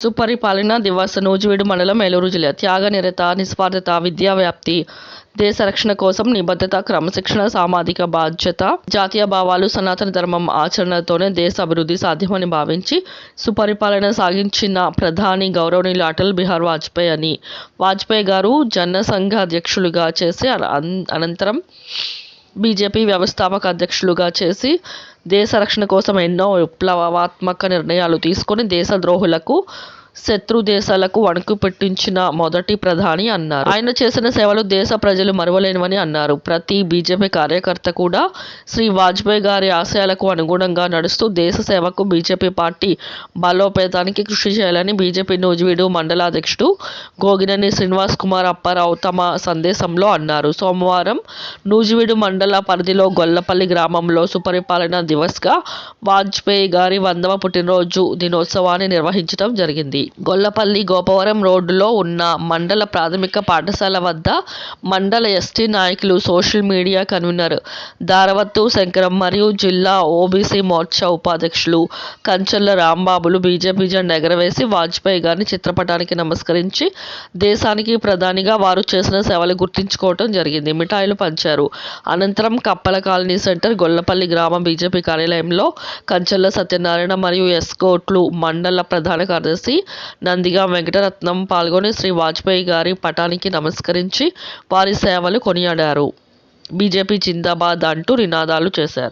సుపరిపాలన దివస్ నూజివీడు మండలం ఏలూరు జిల్లా త్యాగనిరత, నిస్వార్థత, విద్యా వ్యాప్తి, దేశ రక్షణ కోసం నిబద్ధత, క్రమశిక్షణ, సామాజిక బాధ్యత, జాతీయ భావాలు, సనాతన ధర్మం ఆచరణతోనే దేశ అభివృద్ధి సాధ్యమని భావించి సుపరిపాలన సాగించిన ప్రధాని గౌరవనీయులు అటల్ బిహారీ వాజ్పేయి అని వాజ్పేయి గారు జనసంఘ అధ్యక్షులుగా చేసి అనంతరం బీజేపీ వ్యవస్థాపక అధ్యక్షులుగా చేసి దేశ రక్షణ కోసం ఎన్నో విప్లవాత్మక నిర్ణయాలు తీసుకొని దేశద్రోహులకు, శత్రు దేశాలకు వణుకు పెట్టించిన మొదటి ప్రధాని అన్నారు. ఆయన చేసిన సేవలు దేశ ప్రజలు మరువలేనివని అన్నారు. ప్రతి బీజేపీ కార్యకర్త కూడా శ్రీ వాజ్పేయి గారి ఆశయాలకు అనుగుణంగా నడుస్తూ దేశ సేవకు, బీజేపీ పార్టీ బలోపేతానికి కృషి చేయాలని బీజేపీ నూజివీడు మండలాధ్యక్షుడు గోగినేని శ్రీనివాస్ కుమార్ అప్పారావు తమ సందేశంలో అన్నారు. సోమవారం నూజివీడు మండల పరిధిలో గొల్లపల్లి గ్రామంలో సుపరిపాలన దివస్గా వాజ్పేయి గారి 100వ పుట్టినరోజు దినోత్సవాన్ని నిర్వహించడం జరిగింది. గొల్లపల్లి గోపవరం రోడ్డులో ఉన్న మండల ప్రాథమిక పాఠశాల వద్ద మండల ఎస్టీ నాయకులు, సోషల్ మీడియా కన్వీనర్ దారవత్తు శంకరం మరియు జిల్లా ఓబీసీ మోర్చా ఉపాధ్యక్షులు కంచర్ల రాంబాబులు బీజేపీ జెండా ఎగరవేసి వాజ్పేయి గారిని చిత్రపటానికి నమస్కరించి దేశానికి ప్రధానిగా వారు చేసిన సేవలు గుర్తించుకోవడం జరిగింది. మిఠాయిలు పంచారు. అనంతరం కప్పల కాలనీ సెంటర్, గొల్లపల్లి గ్రామ బీజేపీ కార్యాలయంలో కంచర్ల సత్యనారాయణ మరియు ఎస్కోట్లు మండల ప్రధాన కార్యదర్శి నందిగా వెంకటరత్నం పాల్గొని శ్రీ వాజ్పేయి గారి పటానికి నమస్కరించి వారి సేవలు కొనియాడారు. బీజేపీ జిందాబాద్ అంటూ నినాదాలు చేశారు.